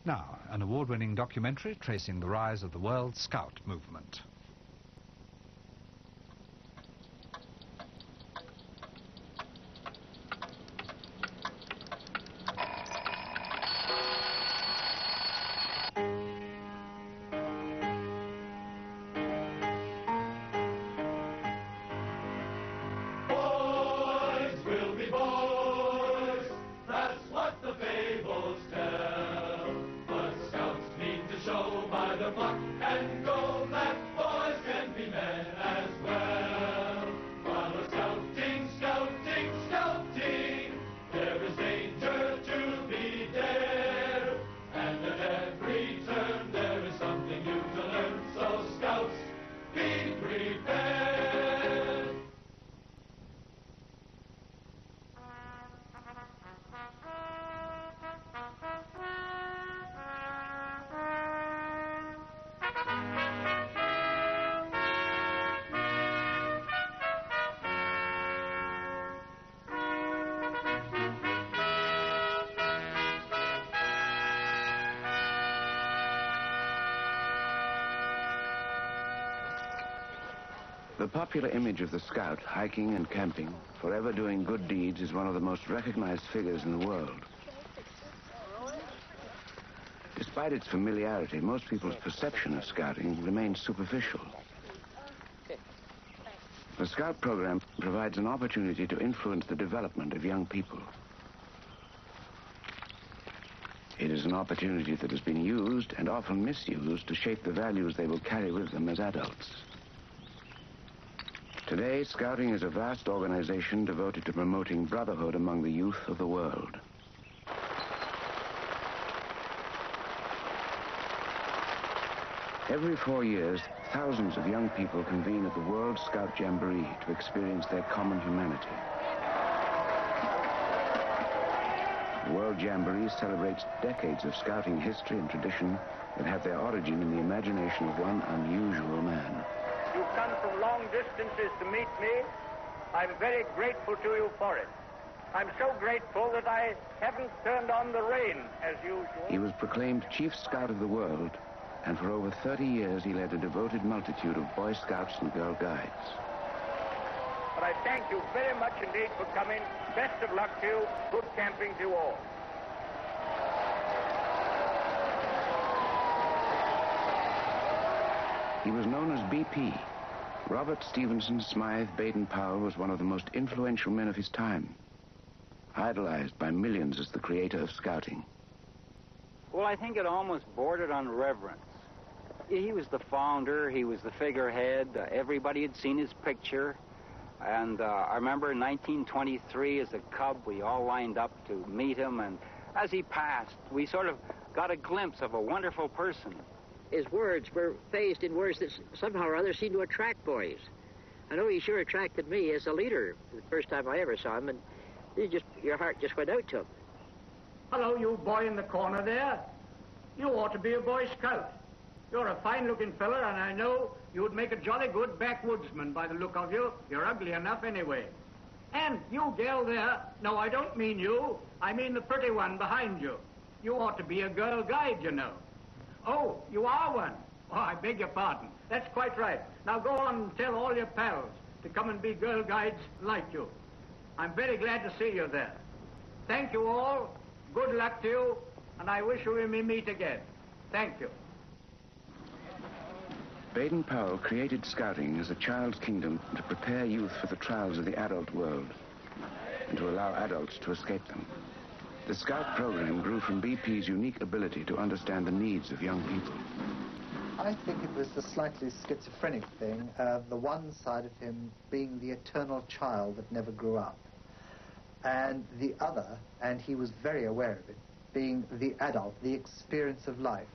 Now, an award-winning documentary tracing the rise of the World Scout movement. The popular image of the scout, hiking and camping, forever doing good deeds, is one of the most recognized figures in the world. Despite its familiarity, most people's perception of scouting remains superficial. The Scout program provides an opportunity to influence the development of young people. It is an opportunity that has been used and often misused to shape the values they will carry with them as adults. Today, Scouting is a vast organization devoted to promoting brotherhood among the youth of the world. Every 4 years, thousands of young people convene at the World Scout Jamboree to experience their common humanity. The World Jamboree celebrates decades of Scouting history and tradition that have their origin in the imagination of one unusual man. You've come from long distances to meet me. I'm very grateful to you for it. I'm so grateful that I haven't turned on the rain as usual. He was proclaimed Chief Scout of the world, and for over 30 years he led a devoted multitude of Boy Scouts and Girl Guides. But I thank you very much indeed for coming. Best of luck to you. Good camping to you all. He was known as BP. Robert Stevenson Smythe Baden-Powell was one of the most influential men of his time, idolized by millions as the creator of Scouting. Well, I think it almost bordered on reverence. He was the founder, he was the figurehead, everybody had seen his picture, and I remember in 1923 as a cub we all lined up to meet him, and as he passed we sort of got a glimpse of a wonderful person. His words were phased in words that somehow or other seemed to attract boys. I know he sure attracted me as a leader the first time I ever saw him, and your heart just went out to him. Hello, you boy in the corner there. You ought to be a Boy Scout. You're a fine-looking fella, and I know you'd make a jolly good backwoodsman by the look of you. You're ugly enough anyway. And you gal there, no, I don't mean you. I mean the pretty one behind you. You ought to be a Girl Guide, you know. Oh, you are one. Oh, I beg your pardon. That's quite right. Now go on and tell all your pals to come and be Girl Guides like you. I'm very glad to see you there. Thank you all. Good luck to you, and I wish we may meet again. Thank you. Baden-Powell created Scouting as a child's kingdom to prepare youth for the trials of the adult world and to allow adults to escape them. The Scout program grew from BP's unique ability to understand the needs of young people. I think it was the slightly schizophrenic thing, the one side of him being the eternal child that never grew up, and the other, and he was very aware of it, being the adult, the experience of life.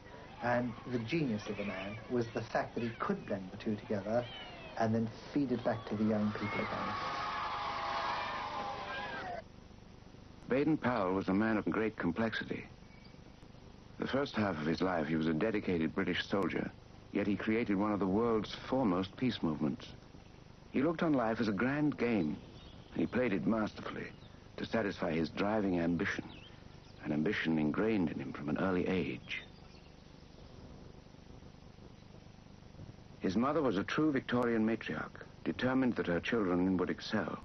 And the genius of the man was the fact that he could blend the two together and then feed it back to the young people again. Baden-Powell was a man of great complexity. The first half of his life, he was a dedicated British soldier, yet he created one of the world's foremost peace movements. He looked on life as a grand game, and he played it masterfully to satisfy his driving ambition an ambition ingrained in him from an early age. His mother was a true Victorian matriarch, determined that her children would excel.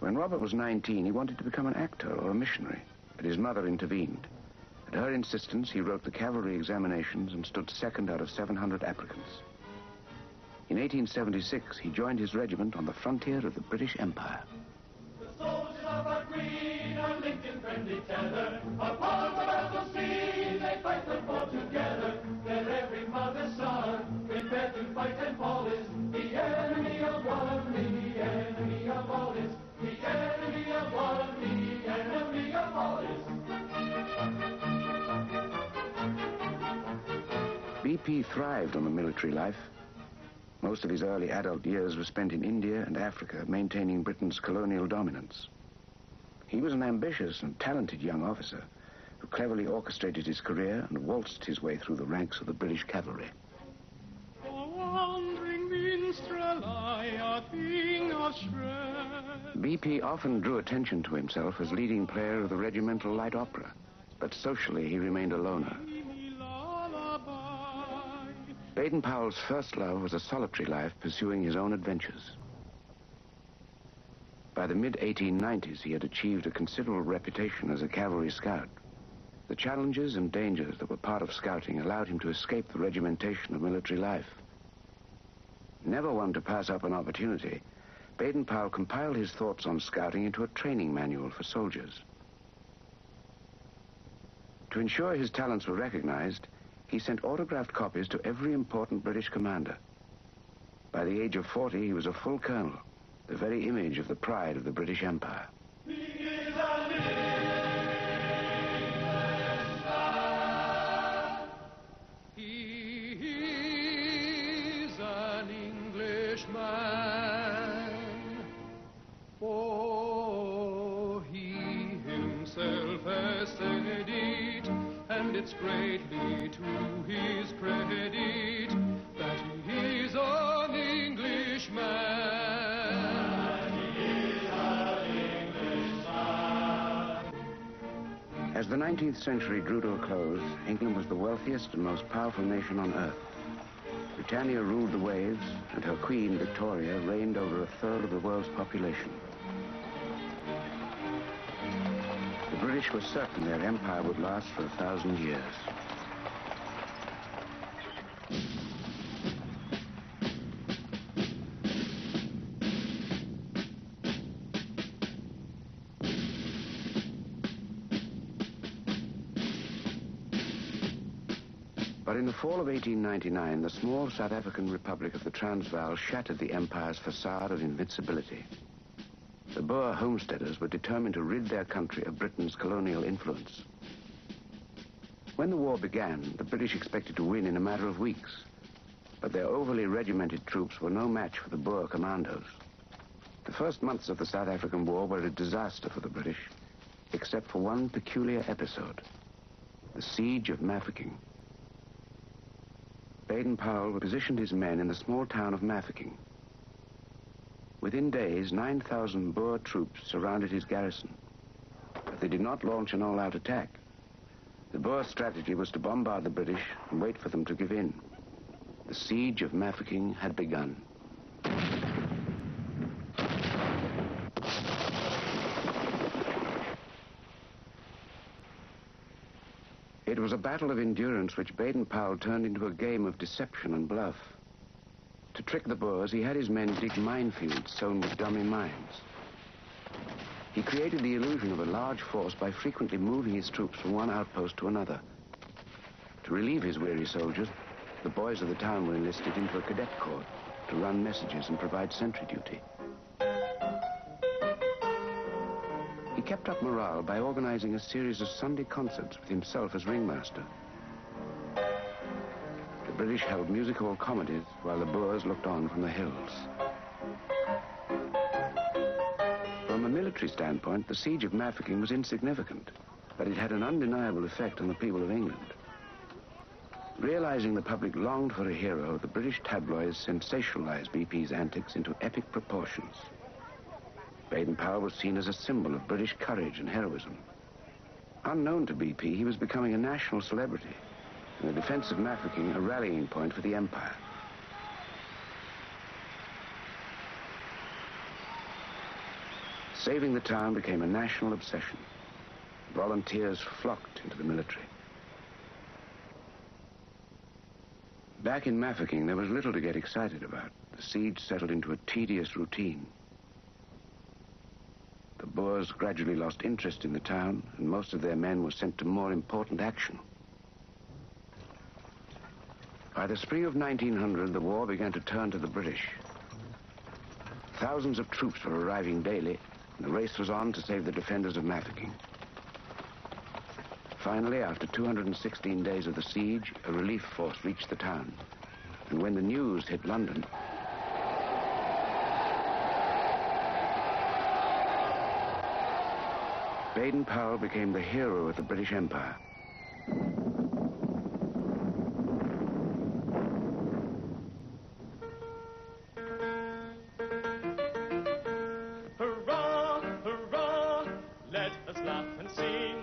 When Robert was 19, he wanted to become an actor or a missionary, but his mother intervened. At her insistence, he wrote the cavalry examinations and stood second out of 700 applicants. In 1876, he joined his regiment on the frontier of the British Empire. The soldiers of our green are linked in friendly tether. Upon the battle scene, they fight the foe together. Their every mother's son, prepare to fight and fall is the enemy of one, the enemy of all is. The enemy of one, the enemy of all is. BP thrived on the military life. Most of his early adult years were spent in India and Africa, maintaining Britain's colonial dominance. He was an ambitious and talented young officer who cleverly orchestrated his career and waltzed his way through the ranks of the British cavalry. BP often drew attention to himself as leading player of the regimental light opera, but socially he remained a loner. Baden-Powell's first love was a solitary life, pursuing his own adventures. By the mid-1890s, he had achieved a considerable reputation as a cavalry scout. The challenges and dangers that were part of scouting allowed him to escape the regimentation of military life. Never one to pass up an opportunity, Baden-Powell compiled his thoughts on scouting into a training manual for soldiers. To ensure his talents were recognized, he sent autographed copies to every important British commander. By the age of 40, he was a full colonel, the very image of the pride of the British Empire. He is an Englishman. He is an Englishman. Oh, he himself has said it, and it's greatly to his credit that he is an Englishman. He is an Englishman. As the 19th century drew to a close, England was the wealthiest and most powerful nation on earth. Britannia ruled the waves, and her queen, Victoria, reigned over a third of the world's population. The British were certain their empire would last for 1,000 years. But in the fall of 1899, the small South African Republic of the Transvaal shattered the empire's facade of invincibility. The Boer homesteaders were determined to rid their country of Britain's colonial influence. When the war began, the British expected to win in a matter of weeks, but their overly regimented troops were no match for the Boer commandos. The first months of the South African War were a disaster for the British, except for one peculiar episode, the Siege of Mafeking. Baden-Powell positioned his men in the small town of Mafeking. Within days, 9,000 Boer troops surrounded his garrison, but they did not launch an all-out attack. The Boer strategy was to bombard the British and wait for them to give in. The Siege of Mafeking had begun. It was a battle of endurance which Baden-Powell turned into a game of deception and bluff. To trick the Boers, he had his men dig minefields sown with dummy mines. He created the illusion of a large force by frequently moving his troops from one outpost to another. To relieve his weary soldiers, the boys of the town were enlisted into a cadet corps to run messages and provide sentry duty. He kept up morale by organizing a series of Sunday concerts with himself as ringmaster. The British held music hall comedies while the Boers looked on from the hills. From a military standpoint, the Siege of Mafeking was insignificant, but it had an undeniable effect on the people of England. Realizing the public longed for a hero, the British tabloids sensationalized BP's antics into epic proportions. Baden-Powell was seen as a symbol of British courage and heroism. Unknown to BP, he was becoming a national celebrity, and the defense of Mafeking a rallying point for the Empire. Saving the town became a national obsession. Volunteers flocked into the military. Back in Mafeking, there was little to get excited about. The siege settled into a tedious routine. The Boers gradually lost interest in the town, and most of their men were sent to more important action. By the spring of 1900, the war began to turn to the British. Thousands of troops were arriving daily, and the race was on to save the defenders of Mafeking. Finally, after 216 days of the siege, a relief force reached the town. And when the news hit London, Baden-Powell became the hero of the British Empire. Hurrah, hurrah, let us laugh and sing.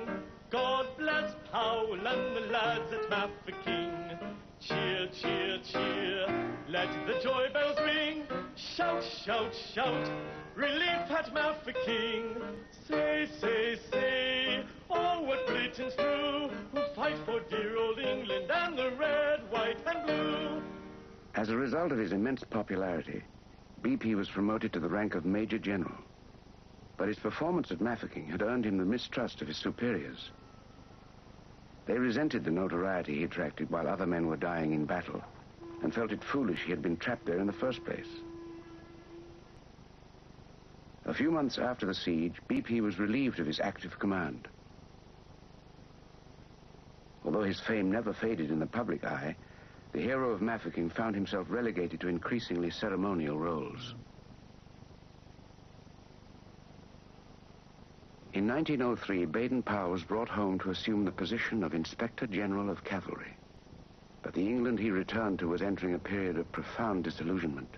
God bless Powell and the lads at Mafeking. Cheer, cheer, cheer, let the joy bells ring. Shout, shout, shout, relief at Mafeking. Say, say, say, oh, what Britons do, who fight for dear old England and the red, white, and blue. As a result of his immense popularity, BP was promoted to the rank of Major General. But his performance at Mafeking had earned him the mistrust of his superiors. They resented the notoriety he attracted while other men were dying in battle, and felt it foolish he had been trapped there in the first place. A few months after the siege, BP was relieved of his active command. Although his fame never faded in the public eye, the hero of Mafeking found himself relegated to increasingly ceremonial roles. In 1903, Baden-Powell was brought home to assume the position of Inspector General of Cavalry. But the England he returned to was entering a period of profound disillusionment.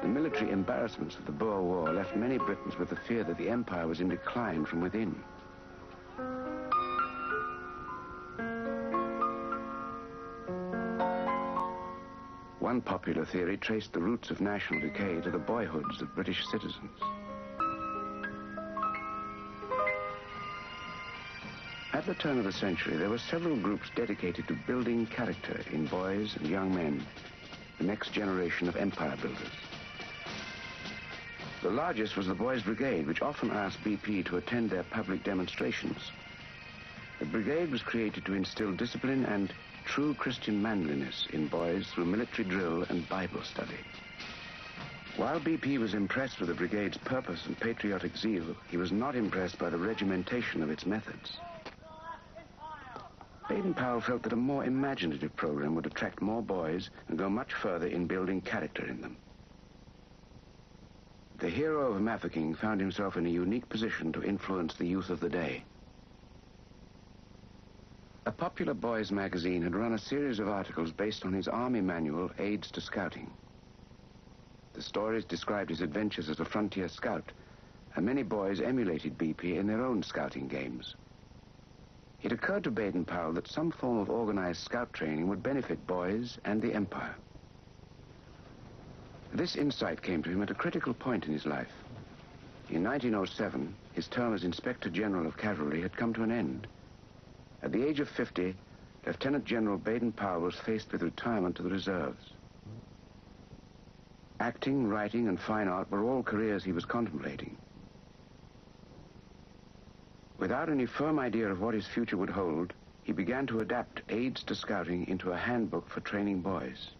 The military embarrassments of the Boer War left many Britons with the fear that the empire was in decline from within. One popular theory traced the roots of national decay to the boyhoods of British citizens. At the turn of the century, there were several groups dedicated to building character in boys and young men, the next generation of empire builders. The largest was the Boys' Brigade, which often asked BP to attend their public demonstrations. The brigade was created to instill discipline and true Christian manliness in boys through military drill and Bible study. While BP was impressed with the brigade's purpose and patriotic zeal, he was not impressed by the regimentation of its methods. Baden-Powell felt that a more imaginative program would attract more boys and go much further in building character in them. The hero of Mafeking found himself in a unique position to influence the youth of the day. A popular boys' magazine had run a series of articles based on his army manual, Aids to Scouting. The stories described his adventures as a frontier scout, and many boys emulated BP in their own scouting games. It occurred to Baden-Powell that some form of organized scout training would benefit boys and the empire. This insight came to him at a critical point in his life. In 1907, his term as Inspector General of Cavalry had come to an end. At the age of 50, Lieutenant General Baden-Powell was faced with retirement to the reserves. Acting, writing, and fine art were all careers he was contemplating. Without any firm idea of what his future would hold, he began to adapt Aids to Scouting into a handbook for training boys.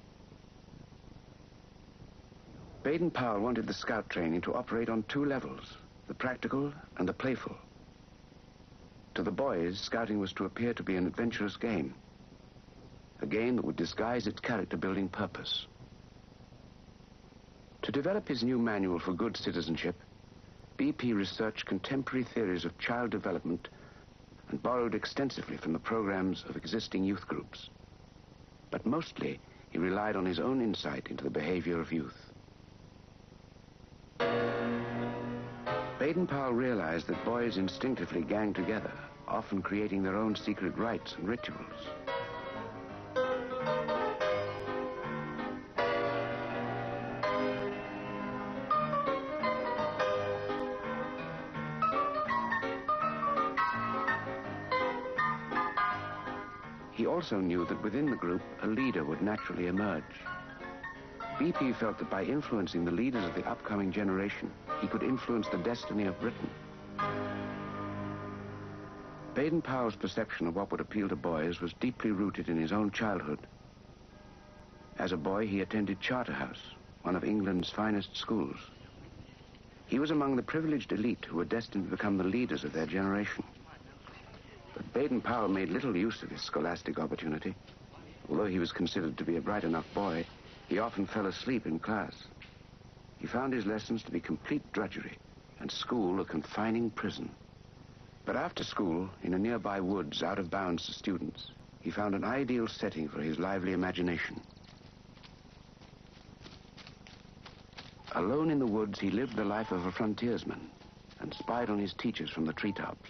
Baden-Powell wanted the scout training to operate on two levels, the practical and the playful. To the boys, scouting was to appear to be an adventurous game, a game that would disguise its character-building purpose. To develop his new manual for good citizenship, BP researched contemporary theories of child development and borrowed extensively from the programs of existing youth groups. But mostly, he relied on his own insight into the behavior of youth. Baden-Powell realized that boys instinctively gang together, often creating their own secret rites and rituals. He also knew that within the group, a leader would naturally emerge. BP felt that by influencing the leaders of the upcoming generation, he could influence the destiny of Britain. Baden-Powell's perception of what would appeal to boys was deeply rooted in his own childhood. As a boy, he attended Charterhouse, one of England's finest schools. He was among the privileged elite who were destined to become the leaders of their generation. But Baden-Powell made little use of his scholastic opportunity. Although he was considered to be a bright enough boy, he often fell asleep in class. He found his lessons to be complete drudgery, and school a confining prison. But after school, in a nearby woods out of bounds to students, he found an ideal setting for his lively imagination. Alone in the woods, he lived the life of a frontiersman and spied on his teachers from the treetops.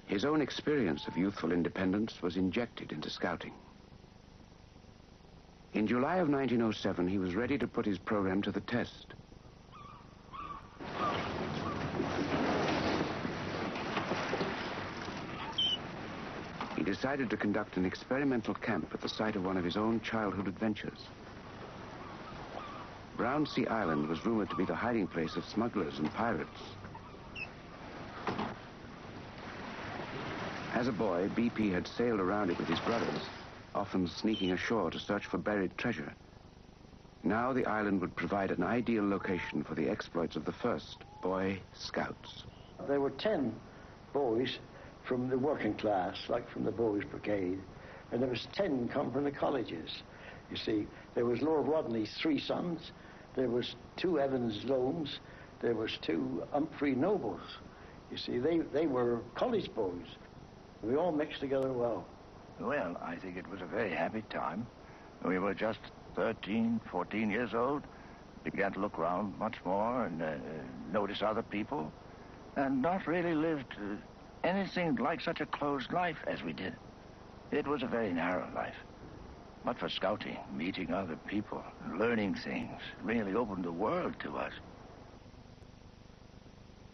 His own experience of youthful independence was injected into scouting. In July of 1907, he was ready to put his program to the test. He decided to conduct an experimental camp at the site of one of his own childhood adventures. Brownsea Island was rumored to be the hiding place of smugglers and pirates. As a boy, BP had sailed around it with his brothers, often sneaking ashore to search for buried treasure. Now the island would provide an ideal location for the exploits of the first Boy Scouts. There were 10 boys from the working class, like from the Boys' Brigade, and there was 10 come from the colleges. You see, there was Lord Rodney's 3 sons, there was 2 Evans Loams, there was 2 Humphrey Nobles. You see, they were college boys. We all mixed together well. Well, I think it was a very happy time. We were just 13, 14 years old. Began to look around much more and notice other people, and not really lived anything like such a closed life as we did. It was a very narrow life. But for scouting, meeting other people, learning things, really opened the world to us.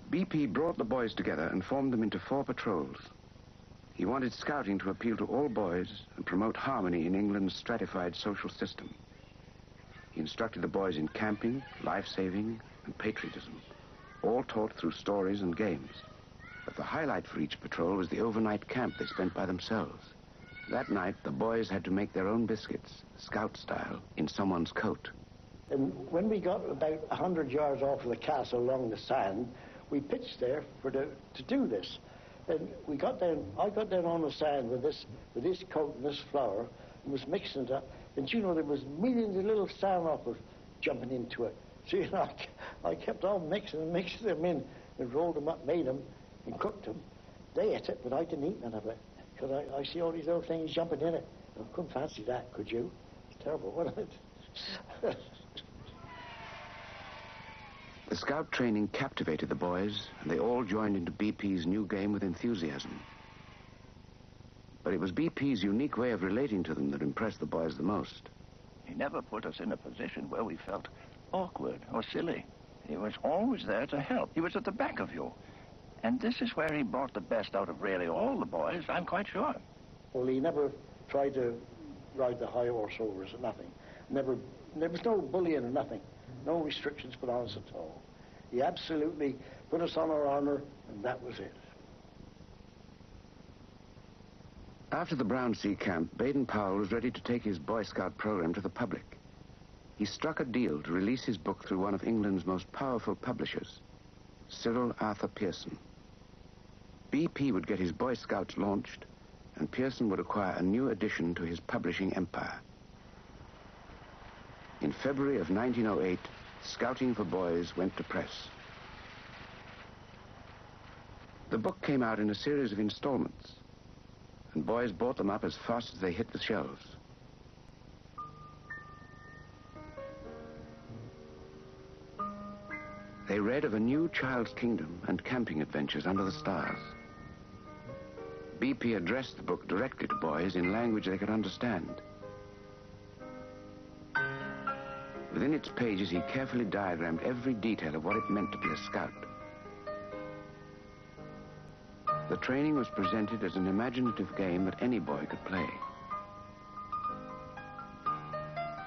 BP brought the boys together and formed them into 4 patrols. He wanted scouting to appeal to all boys and promote harmony in England's stratified social system. He instructed the boys in camping, life-saving, and patriotism, all taught through stories and games. But the highlight for each patrol was the overnight camp they spent by themselves. That night, the boys had to make their own biscuits, scout style, in someone's coat. And when we got about 100 yards off of the castle along the sand, we pitched there to do this. And we got down, I got down on the sand with this coat and this flour, and was mixing it up. And you know, there was millions of little sandhoppers jumping into it. So, you know, I kept on mixing them in, and rolled them up, made them, and cooked them. They ate it, but I didn't eat none of it, because I see all these little things jumping in it. I couldn't fancy that, could you? It's terrible, wasn't it? The scout training captivated the boys, and they all joined into BP's new game with enthusiasm. But it was BP's unique way of relating to them that impressed the boys the most. He never put us in a position where we felt awkward or silly. He was always there to help. He was at the back of you. And this is where he brought the best out of really all the boys, I'm quite sure. Well, he never tried to ride the high horse over us or nothing. Never, there was no bullying or nothing. No restrictions put on us at all. He absolutely put us on our honor, and that was it. After the Brownsea camp, Baden-Powell was ready to take his Boy Scout program to the public. He struck a deal to release his book through one of England's most powerful publishers, Cyril Arthur Pearson. BP would get his Boy Scouts launched, and Pearson would acquire a new addition to his publishing empire. In February of 1908, Scouting for Boys went to press. The book came out in a series of installments. and boys bought them up as fast as they hit the shelves. They read of a new child's kingdom and camping adventures under the stars. BP addressed the book directly to boys in language they could understand. Within its pages, he carefully diagrammed every detail of what it meant to be a scout. The training was presented as an imaginative game that any boy could play.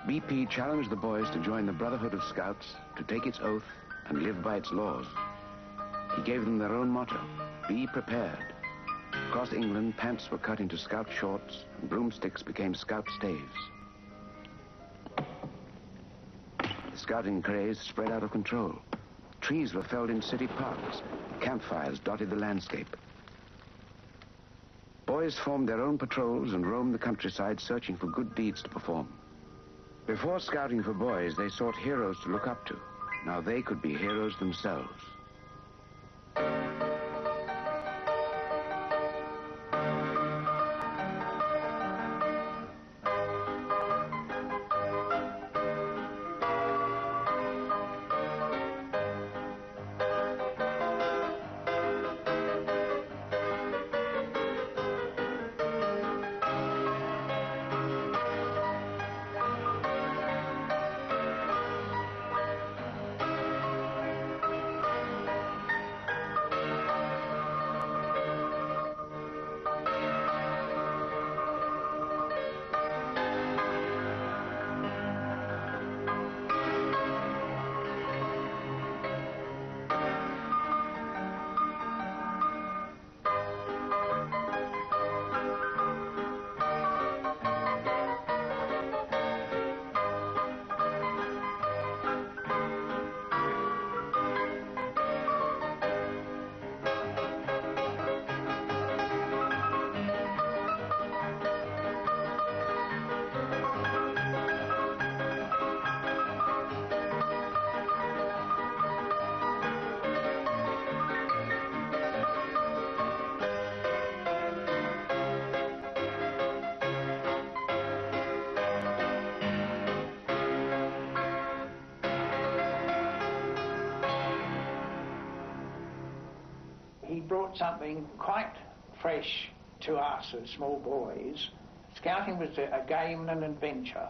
BP challenged the boys to join the Brotherhood of Scouts, to take its oath and live by its laws. He gave them their own motto, be prepared. Across England, pants were cut into scout shorts, and broomsticks became scout staves. The scouting craze spread out of control. Trees were felled in city parks. Campfires dotted the landscape. Boys formed their own patrols and roamed the countryside searching for good deeds to perform. Before scouting for boys, they sought heroes to look up to. Now they could be heroes themselves. He brought something quite fresh to us as small boys. Scouting was a game and an adventure,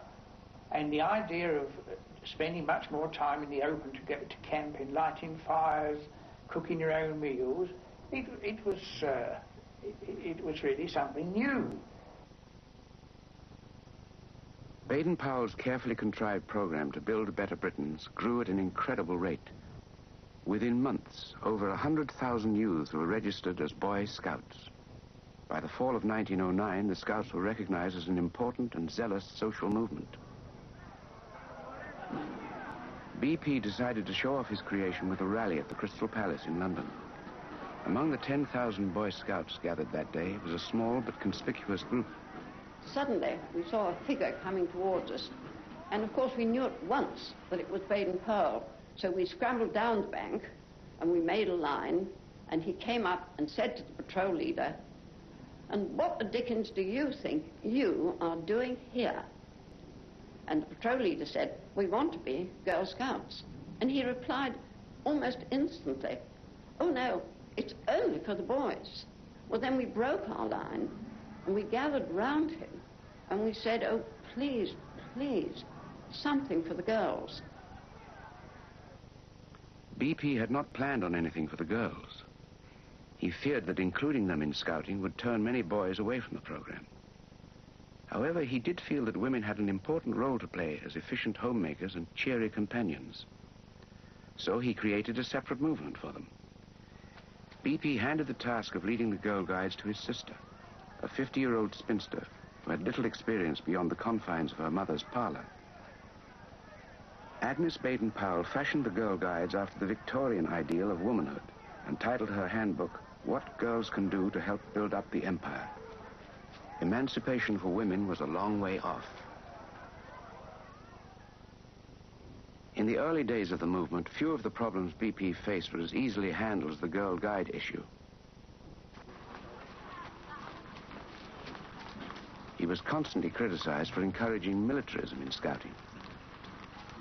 and the idea of spending much more time in the open to get to camping, lighting fires, cooking your own meals, it was really something new. Baden-Powell's carefully contrived program to build better Britons grew at an incredible rate. Within months, over 100,000 youths were registered as Boy Scouts. By the fall of 1909, the Scouts were recognized as an important and zealous social movement. BP decided to show off his creation with a rally at the Crystal Palace in London. Among the 10,000 Boy Scouts gathered that day was a small but conspicuous group. Suddenly, we saw a figure coming towards us, and of course we knew at once that it was Baden-Powell. So we scrambled down the bank, and we made a line, and he came up and said to the patrol leader, "And what the dickens do you think you are doing here?" And the patrol leader said, "We want to be Girl Scouts." And he replied almost instantly, "Oh no, it's only for the boys." Well, then we broke our line, and we gathered round him, and we said, "Oh, please, please, something for the girls." BP had not planned on anything for the girls. He feared that including them in scouting would turn many boys away from the program. However, he did feel that women had an important role to play as efficient homemakers and cheery companions. So he created a separate movement for them. BP handed the task of leading the Girl Guides to his sister, a 50-year-old spinster who had little experience beyond the confines of her mother's parlor. Agnes Baden-Powell fashioned the Girl Guides after the Victorian ideal of womanhood and titled her handbook, "What Girls Can Do to Help Build Up the Empire." Emancipation for women was a long way off. In the early days of the movement, few of the problems BP faced were as easily handled as the Girl Guide issue. was constantly criticized for encouraging militarism in scouting.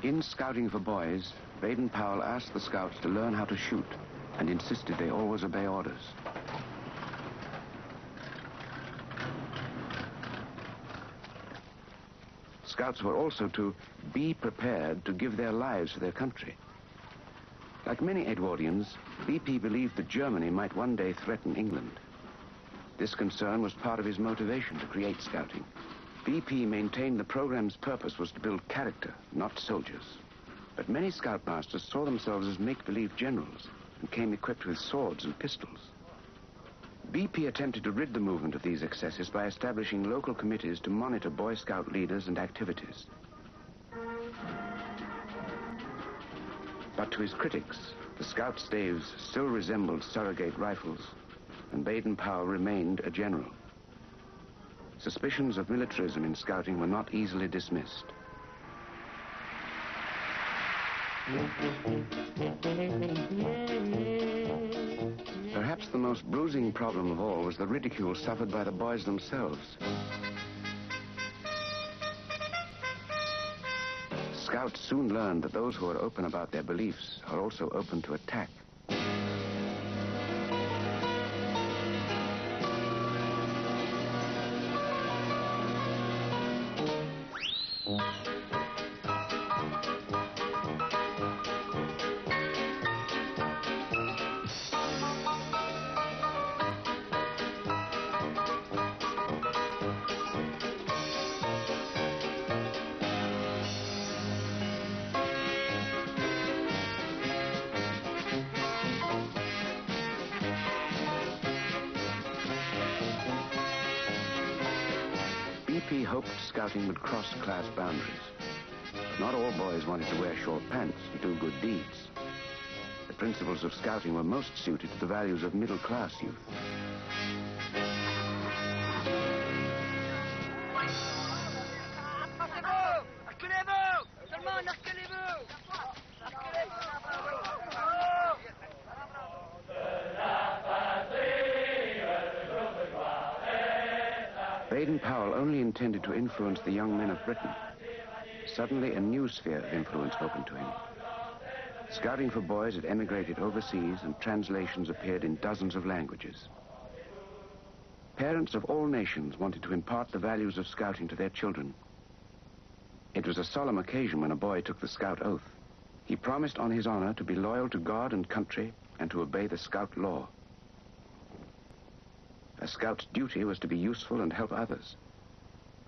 In Scouting for Boys, Baden Powell asked the scouts to learn how to shoot and insisted they always obey orders. Scouts were also to be prepared to give their lives for their country. Like many Edwardians, BP believed that Germany might one day threaten England. This concern was part of his motivation to create Scouting. BP maintained the program's purpose was to build character, not soldiers. But many scoutmasters saw themselves as make-believe generals and came equipped with swords and pistols. BP attempted to rid the movement of these excesses by establishing local committees to monitor Boy Scout leaders and activities. But to his critics, the Scout staves still resembled surrogate rifles, and Baden Powell remained a general. Suspicions of militarism in Scouting were not easily dismissed. Perhaps the most bruising problem of all was the ridicule suffered by the boys themselves. Scouts soon learned that those who are open about their beliefs are also open to attack. BP hoped Scouting would cross class boundaries. But not all boys wanted to wear short pants and do good deeds. The principles of Scouting were most suited to the values of middle-class youth. Baden Powell only intended to influence the young men of Britain. Suddenly, a new sphere of influence opened to him. Scouting for Boys had emigrated overseas, and translations appeared in dozens of languages. Parents of all nations wanted to impart the values of Scouting to their children. It was a solemn occasion when a boy took the Scout oath. He promised on his honor to be loyal to God and country and to obey the Scout law. A Scout's duty was to be useful and help others.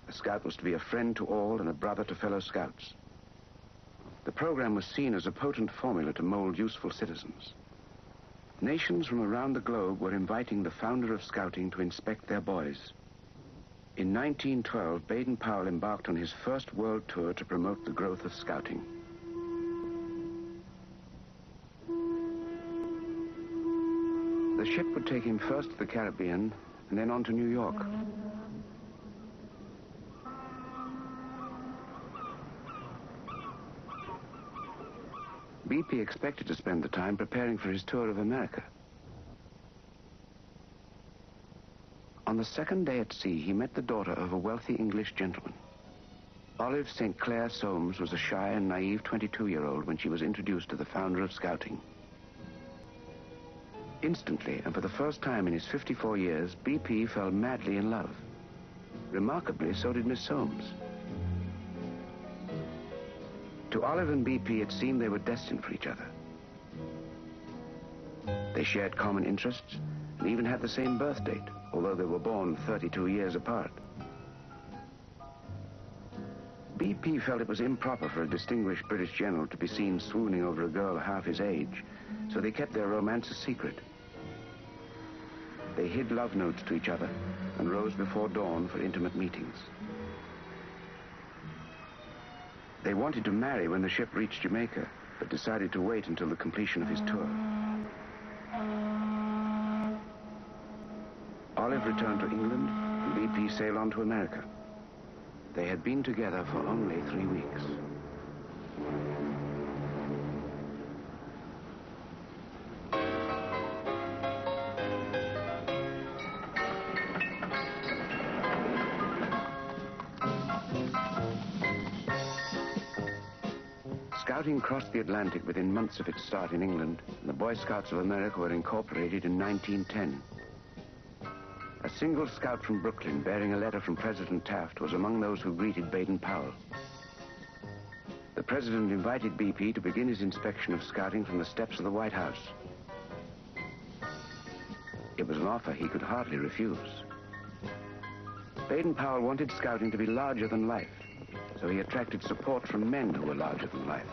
A Scout was to be a friend to all and a brother to fellow Scouts. The program was seen as a potent formula to mold useful citizens. Nations from around the globe were inviting the founder of Scouting to inspect their boys. In 1912, Baden Powell embarked on his first world tour to promote the growth of Scouting. The ship would take him first to the Caribbean and then on to New York. BP expected to spend the time preparing for his tour of America. On the second day at sea, he met the daughter of a wealthy English gentleman. Olive St. Clair Soames was a shy and naive 22-year-old when she was introduced to the founder of Scouting. Instantly, and for the first time in his 54 years, BP fell madly in love. Remarkably, so did Miss Soames. To Olive and BP, it seemed they were destined for each other. They shared common interests and even had the same birth date, although they were born 32 years apart. BP felt it was improper for a distinguished British general to be seen swooning over a girl half his age, so they kept their romance a secret. They hid love notes to each other and rose before dawn for intimate meetings. They wanted to marry when the ship reached Jamaica, but decided to wait until the completion of his tour. Olive returned to England, and BP sailed on to America. They had been together for only 3 weeks. Scouting crossed the Atlantic within months of its start in England, and the Boy Scouts of America were incorporated in 1910. A single scout from Brooklyn bearing a letter from President Taft was among those who greeted Baden-Powell. The president invited BP to begin his inspection of scouting from the steps of the White House. It was an offer he could hardly refuse. Baden-Powell wanted scouting to be larger than life, so he attracted support from men who were larger than life.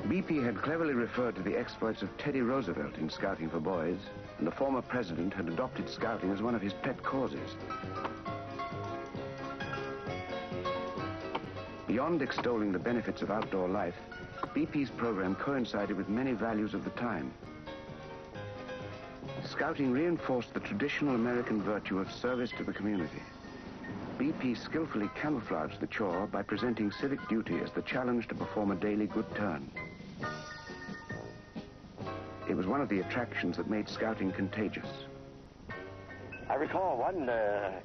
BP had cleverly referred to the exploits of Teddy Roosevelt in scouting for boys, and the former president had adopted scouting as one of his pet causes. Beyond extolling the benefits of outdoor life, BP's program coincided with many values of the time. Scouting reinforced the traditional American virtue of service to the community. BP skillfully camouflaged the chore by presenting civic duty as the challenge to perform a daily good turn. It was one of the attractions that made scouting contagious. I recall one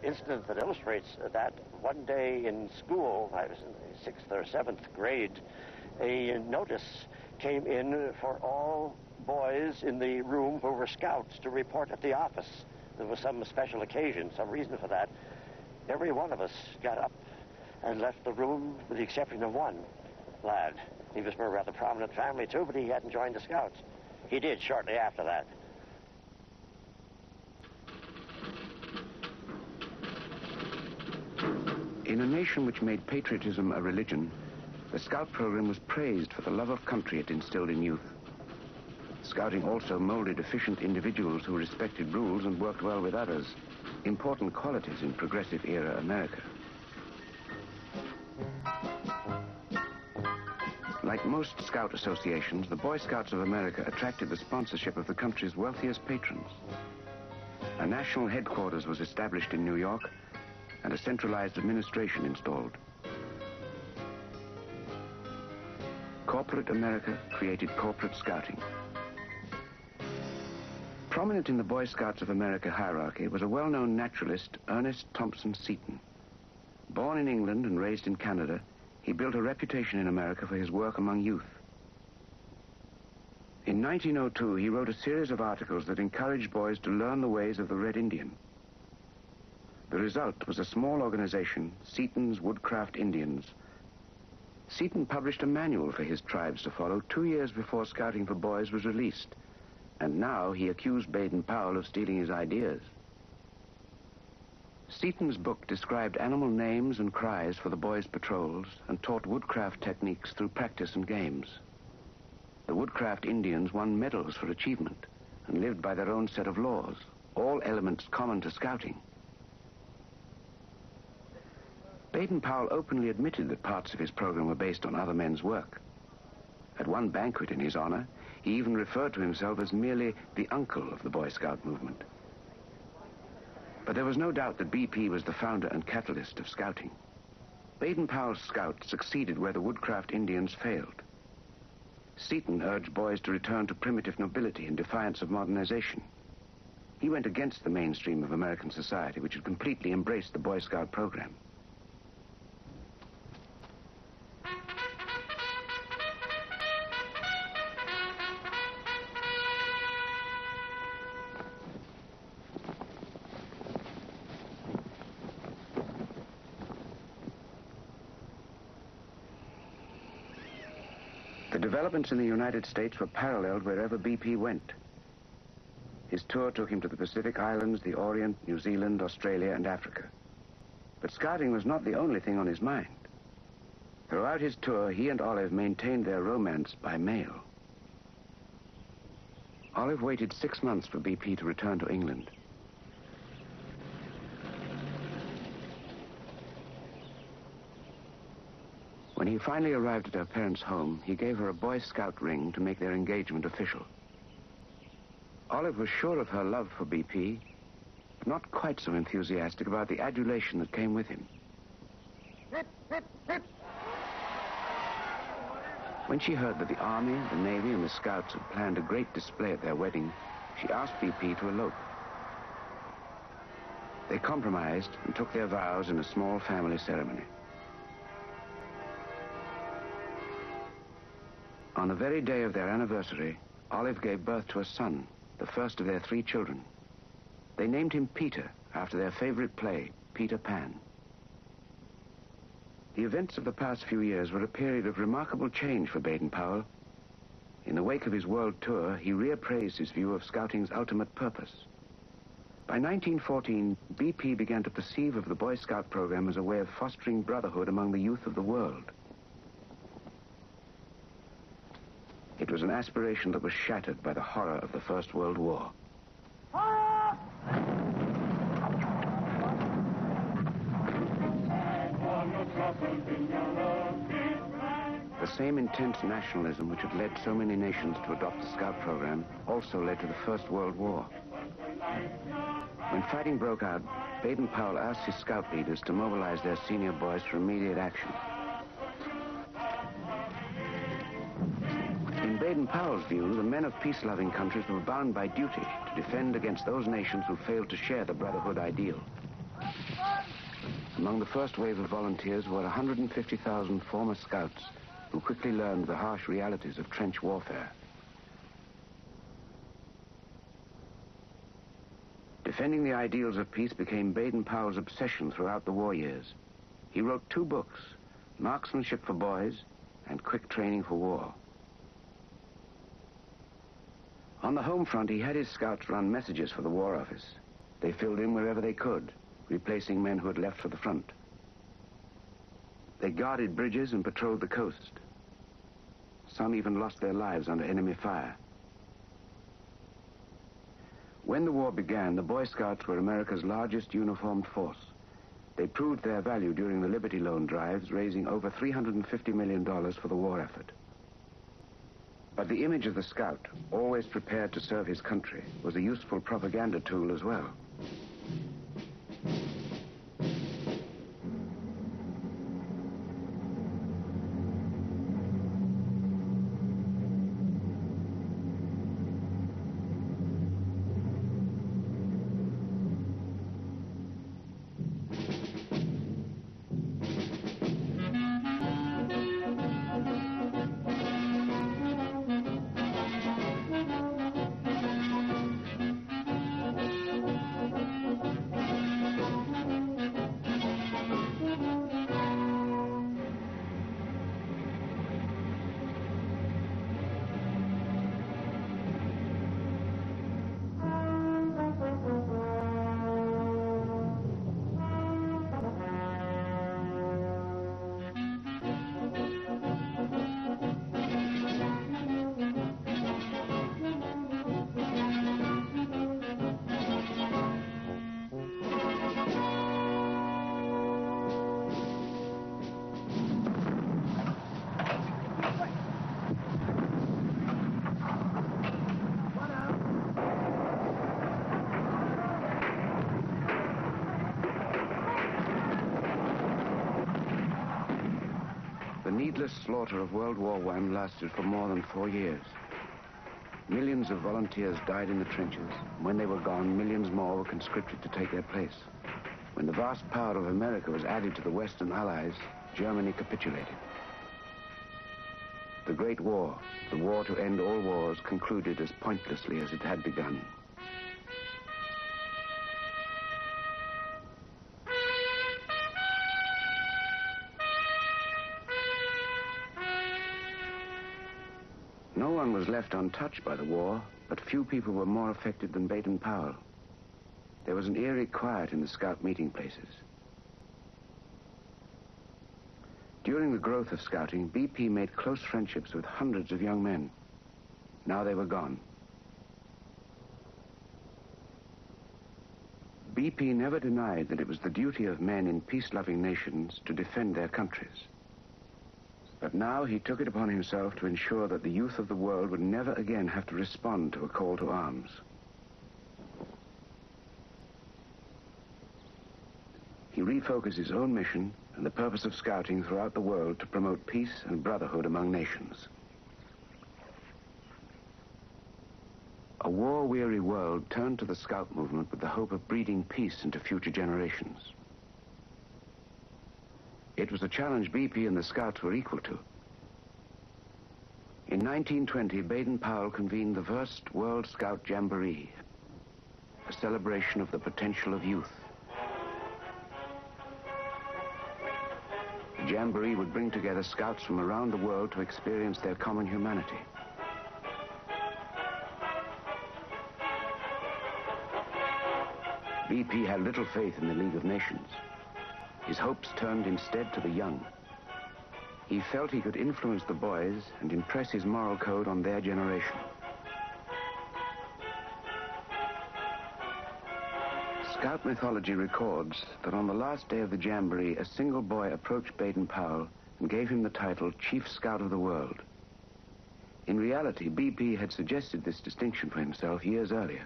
incident that illustrates that. One day in school, I was in the 6th or 7th grade, a notice came in for all boys in the room who were scouts to report at the office. There was some special occasion, some reason for that. Every one of us got up and left the room with the exception of one lad. He was from a rather prominent family too, but he hadn't joined the scouts. He did shortly after that. In a nation which made patriotism a religion, the Scout program was praised for the love of country it instilled in youth. Scouting also molded efficient individuals who respected rules and worked well with others, important qualities in progressive era America. Like most Scout associations, the Boy Scouts of America attracted the sponsorship of the country's wealthiest patrons. A national headquarters was established in New York, and a centralized administration installed. Corporate America created corporate scouting. Prominent in the Boy Scouts of America hierarchy was a well-known naturalist, Ernest Thompson Seton. Born in England and raised in Canada, he built a reputation in America for his work among youth. In 1902, he wrote a series of articles that encouraged boys to learn the ways of the Red Indian. The result was a small organization, Seton's Woodcraft Indians. Seton published a manual for his tribes to follow 2 years before Scouting for Boys was released, and now he accused Baden-Powell of stealing his ideas. Seton's book described animal names and cries for the boys' patrols and taught woodcraft techniques through practice and games. The Woodcraft Indians won medals for achievement and lived by their own set of laws, all elements common to Scouting. Baden-Powell openly admitted that parts of his program were based on other men's work. At one banquet in his honor, he even referred to himself as merely the uncle of the Boy Scout movement. But there was no doubt that BP was the founder and catalyst of Scouting. Baden-Powell's Scouts succeeded where the Woodcraft Indians failed. Seton urged boys to return to primitive nobility in defiance of modernization. He went against the mainstream of American society, which had completely embraced the Boy Scout program. The developments in the United States were paralleled wherever BP went. His tour took him to the Pacific Islands, the Orient, New Zealand, Australia, and Africa. But scouting was not the only thing on his mind. Throughout his tour, he and Olive maintained their romance by mail. Olive waited 6 months for BP to return to England. When he finally arrived at her parents' home, he gave her a Boy Scout ring to make their engagement official. Olive was sure of her love for BP, but not quite so enthusiastic about the adulation that came with him. When she heard that the Army, the Navy, and the Scouts had planned a great display at their wedding, she asked BP to elope. They compromised and took their vows in a small family ceremony. On the very day of their anniversary, Olive gave birth to a son, the first of their 3 children. They named him Peter, after their favorite play, Peter Pan. The events of the past few years were a period of remarkable change for Baden-Powell. In the wake of his world tour, he reappraised his view of Scouting's ultimate purpose. By 1914, BP began to perceive of the Boy Scout program as a way of fostering brotherhood among the youth of the world. It was an aspiration that was shattered by the horror of the First World War. The same intense nationalism which had led so many nations to adopt the Scout program also led to the First World War. When fighting broke out, Baden-Powell asked his Scout leaders to mobilize their senior boys for immediate action. In Baden-Powell's view, the men of peace-loving countries were bound by duty to defend against those nations who failed to share the brotherhood ideal. Among the first wave of volunteers were 150,000 former Scouts who quickly learned the harsh realities of trench warfare. Defending the ideals of peace became Baden-Powell's obsession throughout the war years. He wrote 2 books, Marksmanship for Boys and Quick Training for War. On the home front, he had his Scouts run messages for the War Office. They filled in wherever they could, replacing men who had left for the front. They guarded bridges and patrolled the coast. Some even lost their lives under enemy fire. When the war began, the Boy Scouts were America's largest uniformed force. They proved their value during the Liberty Loan drives, raising over $350 million for the war effort. But the image of the Scout, always prepared to serve his country, was a useful propaganda tool as well. The needless slaughter of World War I lasted for more than 4 years. Millions of volunteers died in the trenches. When they were gone, millions more were conscripted to take their place. When the vast power of America was added to the Western Allies, Germany capitulated. The Great War, the war to end all wars, concluded as pointlessly as it had begun. No one was left untouched by the war, but few people were more affected than Baden-Powell. There was an eerie quiet in the Scout meeting places. During the growth of Scouting, BP made close friendships with hundreds of young men. Now they were gone. BP never denied that it was the duty of men in peace-loving nations to defend their countries. But now he took it upon himself to ensure that the youth of the world would never again have to respond to a call to arms. He refocused his own mission and the purpose of Scouting throughout the world to promote peace and brotherhood among nations. A war-weary world turned to the Scout movement with the hope of breeding peace into future generations. It was a challenge BP and the Scouts were equal to. In 1920, Baden-Powell convened the first World Scout Jamboree, a celebration of the potential of youth. The Jamboree would bring together Scouts from around the world to experience their common humanity. BP had little faith in the League of Nations. His hopes turned instead to the young. He felt he could influence the boys and impress his moral code on their generation. Scout mythology records that on the last day of the Jamboree, a single boy approached Baden-Powell and gave him the title Chief Scout of the World. In reality, BP had suggested this distinction for himself years earlier.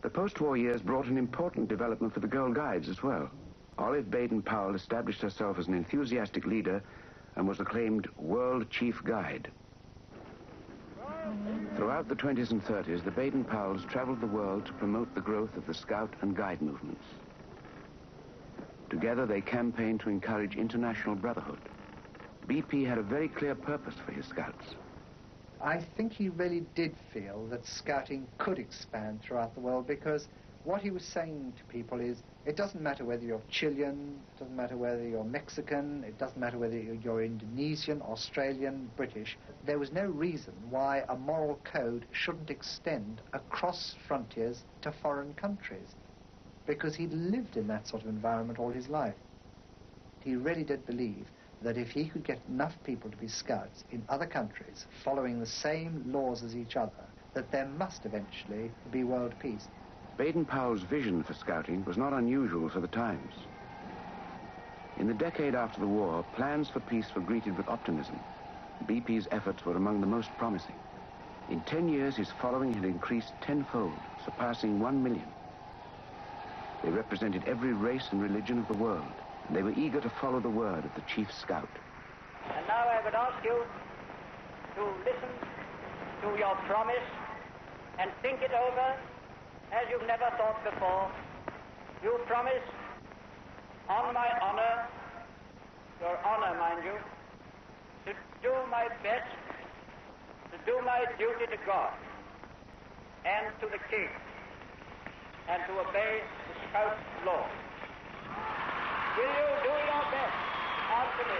The post-war years brought an important development for the Girl Guides as well. Olive Baden-Powell established herself as an enthusiastic leader and was acclaimed World Chief Guide. Throughout the 20s and 30s, the Baden-Powells traveled the world to promote the growth of the Scout and Guide movements. Together, they campaigned to encourage international brotherhood. BP had a very clear purpose for his Scouts. I think he really did feel that Scouting could expand throughout the world, because what he was saying to people is, it doesn't matter whether you're Chilean, it doesn't matter whether you're Mexican, it doesn't matter whether you're Indonesian, Australian, British. There was no reason why a moral code shouldn't extend across frontiers to foreign countries, because he'd lived in that sort of environment all his life. He really did believe that if he could get enough people to be Scouts in other countries following the same laws as each other, that there must eventually be world peace. Baden-Powell's vision for Scouting was not unusual for the times. In the decade after the war, plans for peace were greeted with optimism. BP's efforts were among the most promising. In 10 years, his following had increased tenfold, surpassing 1 million. They represented every race and religion of the world, and they were eager to follow the word of the Chief Scout. And now I would ask you to listen to your promise and think it over as you've never thought before. You promise, on my honor, your honor, mind you, to do my best, to do my duty to God and to the King, and to obey the Scout law. Will you do your best? Answer me.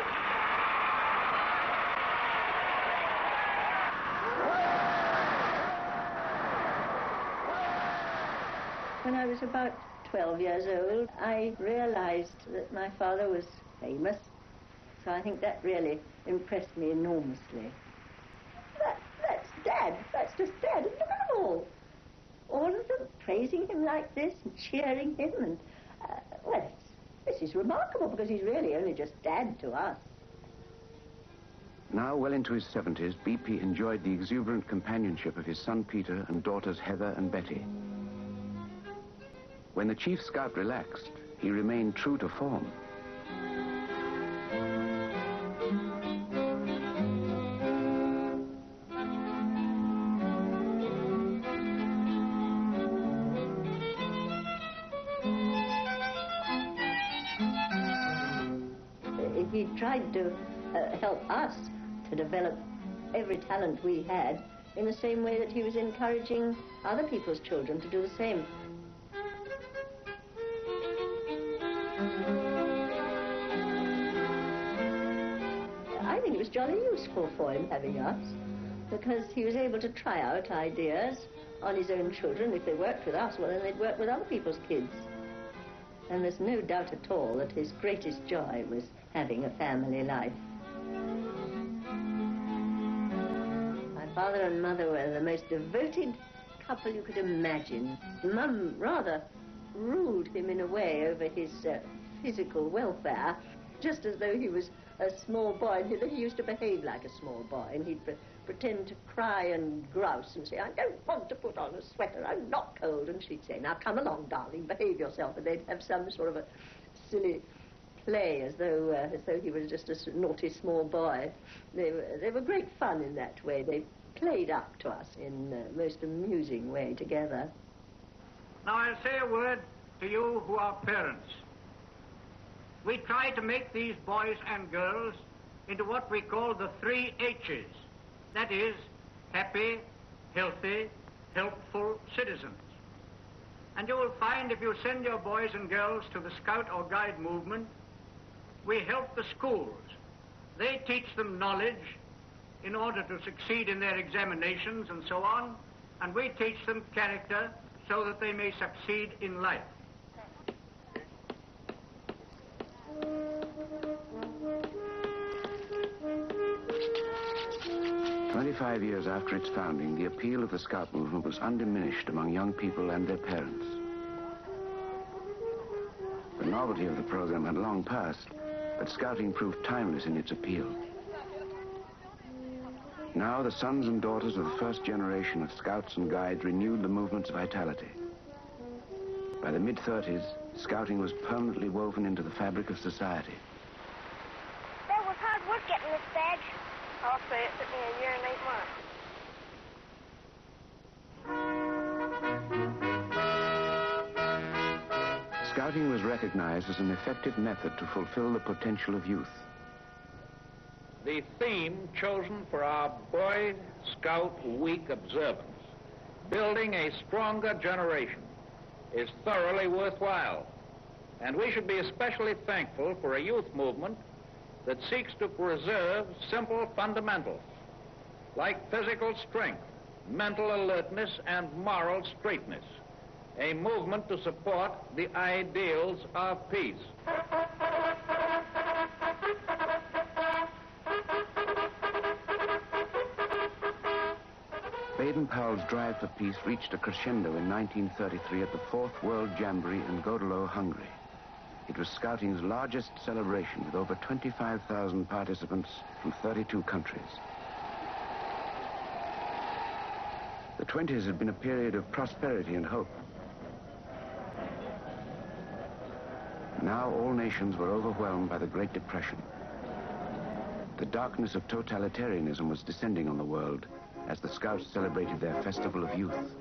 When I was about 12 years old, I realized that my father was famous, so I think that really impressed me enormously. That's Dad. That's just Dad. And look at them all. All of them praising him like this and cheering him. And, well, this is remarkable, because he's really only just Dad to us. Now, well into his 70s, BP enjoyed the exuberant companionship of his son Peter and daughters Heather and Betty. When the Chief Scout relaxed, he remained true to form. He tried to help us to develop every talent we had in the same way that he was encouraging other people's children to do the same. I think it was jolly useful for him having us, because he was able to try out ideas on his own children. If they worked with us, well, then they'd work with other people's kids. And there's no doubt at all that his greatest joy was having a family life. My father and mother were the most devoted couple you could imagine. Mum rather ruled him in a way over his physical welfare, just as though he was a small boy. And he used to behave like a small boy, and he'd pretend to cry and grouse and say, I don't want to put on a sweater, I'm not cold. And she'd say, now come along, darling, behave yourself. And they'd have some sort of a silly play as though he was just a naughty small boy. They were great fun in that way. They played up to us in a most amusing way together. Now I'll say a word to you who are parents. We try to make these boys and girls into what we call the 3 H's. That is, happy, healthy, helpful citizens. And you will find if you send your boys and girls to the Scout or Guide movement, we help the schools. They teach them knowledge in order to succeed in their examinations and so on, and we teach them character so that they may succeed in life. "25 years after its founding, the appeal of the Scout movement was undiminished among young people and their parents. The novelty of the program had long passed, but Scouting proved timeless in its appeal. Now the sons and daughters of the first generation of Scouts and Guides renewed the movement's vitality. By the mid-30s, Scouting was permanently woven into the fabric of society. That was hard work getting this badge. I'll say it took me a year and 8 months. Scouting was recognized as an effective method to fulfill the potential of youth. The theme chosen for our Boy Scout Week observance, building a stronger generation, is thoroughly worthwhile. And we should be especially thankful for a youth movement that seeks to preserve simple fundamentals like physical strength, mental alertness, and moral straightness. A movement to support the ideals of peace. Baden-Powell's drive for peace reached a crescendo in 1933 at the 4th World Jamboree in Godolo, Hungary. It was Scouting's largest celebration with over 25,000 participants from 32 countries. The 20s had been a period of prosperity and hope. Now all nations were overwhelmed by the Great Depression. The darkness of totalitarianism was descending on the world as the Scouts celebrated their Festival of Youth.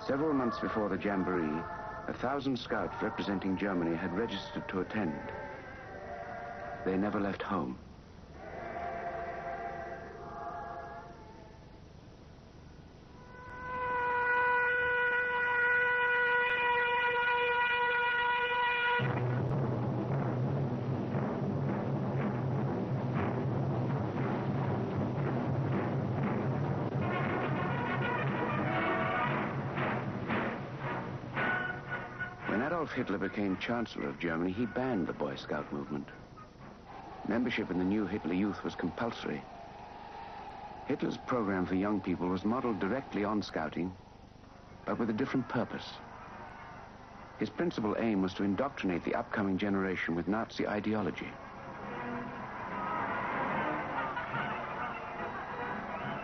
Several months before the Jamboree, 1,000 Scouts representing Germany had registered to attend. They never left home. Hitler became Chancellor of Germany, he banned the Boy Scout movement. Membership in the new Hitler Youth was compulsory. Hitler's program for young people was modeled directly on Scouting, but with a different purpose. His principal aim was to indoctrinate the upcoming generation with Nazi ideology.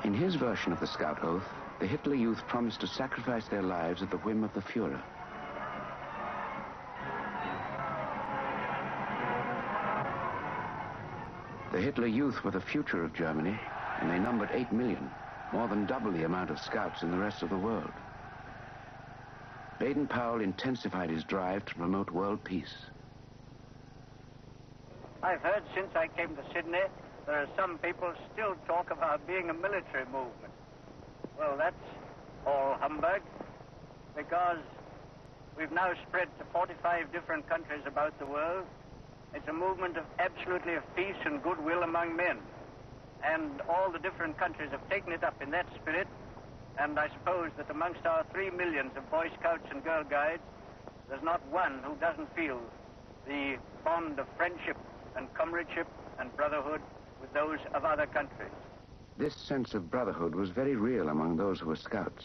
In his version of the Scout Oath, the Hitler Youth promised to sacrifice their lives at the whim of the Führer. The Hitler Youth were the future of Germany, and they numbered 8 million, more than double the amount of Scouts in the rest of the world. Baden-Powell intensified his drive to promote world peace. I've heard since I came to Sydney, there are some people still talk about being a military movement. Well, that's all humbug, because we've now spread to 45 different countries about the world. It's a movement of absolutely of peace and goodwill among men. And all the different countries have taken it up in that spirit. And I suppose that amongst our 3 millions of Boy Scouts and Girl Guides, there's not one who doesn't feel the bond of friendship and comradeship and brotherhood with those of other countries. This sense of brotherhood was very real among those who were Scouts,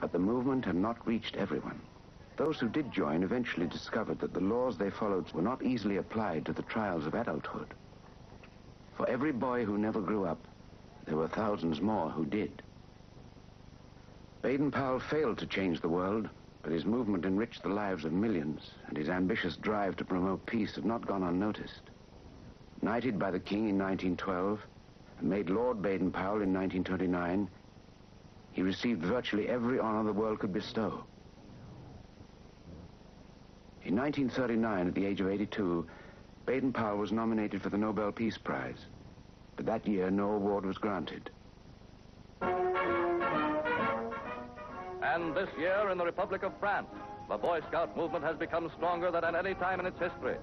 but the movement had not reached everyone. Those who did join eventually discovered that the laws they followed were not easily applied to the trials of adulthood. For every boy who never grew up, there were thousands more who did. Baden-Powell failed to change the world, but his movement enriched the lives of millions, and his ambitious drive to promote peace had not gone unnoticed. Knighted by the King in 1912, and made Lord Baden-Powell in 1929, he received virtually every honor the world could bestow. In 1939, at the age of 82, Baden-Powell was nominated for the Nobel Peace Prize, but that year no award was granted. And this year in the Republic of France, the Boy Scout movement has become stronger than at any time in its history.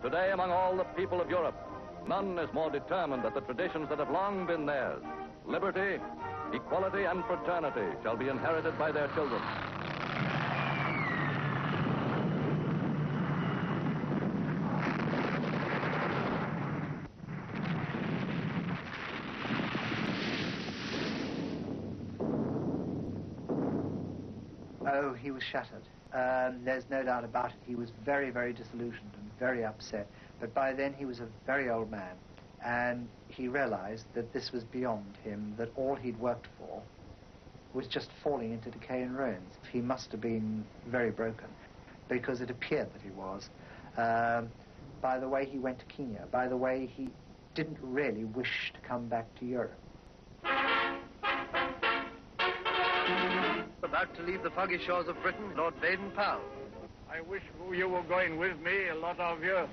Today, among all the people of Europe, none is more determined that the traditions that have long been theirs, liberty, equality, and fraternity, shall be inherited by their children. Oh, he was shattered. There's no doubt about it. He was very, very disillusioned and very upset. But by then he was a very old man, and he realized that this was beyond him, that all he'd worked for was just falling into decay and ruins. He must have been very broken, because it appeared that he was. By the way he went to Kenya, by the way he didn't really wish to come back to Europe. About to leave the foggy shores of Britain, Lord Baden-Powell. I wish you were going with me, a lot of you,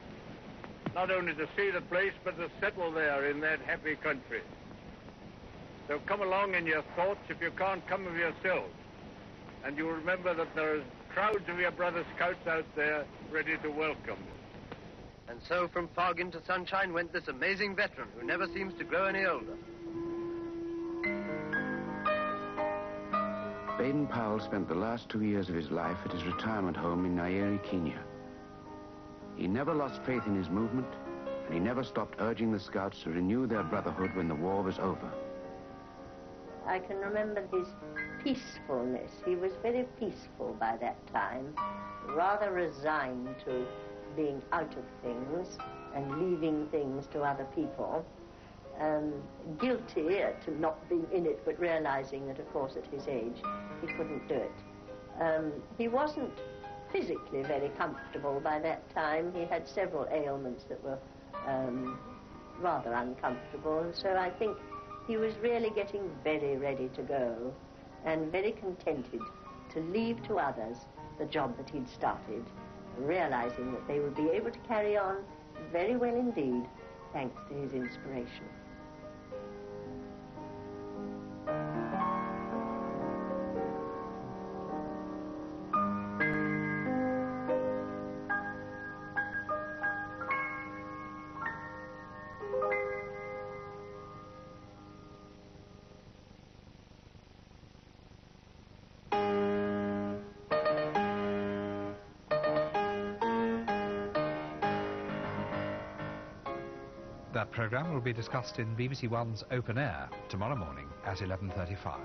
not only to see the place, but to settle there in that happy country. So come along in your thoughts if you can't come of yourselves. And you'll remember that there are crowds of your brother Scouts out there ready to welcome you. And so from fog into sunshine went this amazing veteran who never seems to grow any older. Baden-Powell spent the last 2 years of his life at his retirement home in Nairi, Kenya. He never lost faith in his movement, and he never stopped urging the Scouts to renew their brotherhood when the war was over. I can remember his peacefulness. He was very peaceful by that time, rather resigned to being out of things and leaving things to other people. Guilty to not being in it, but realizing that, of course, at his age, he couldn't do it. He wasn't physically very comfortable by that time. He had several ailments that were rather uncomfortable, and so I think he was really getting very ready to go and very contented to leave to others the job that he'd started, realizing that they would be able to carry on very well indeed, thanks to his inspiration. That programme will be discussed in BBC One's Open Air tomorrow morning at 11:35.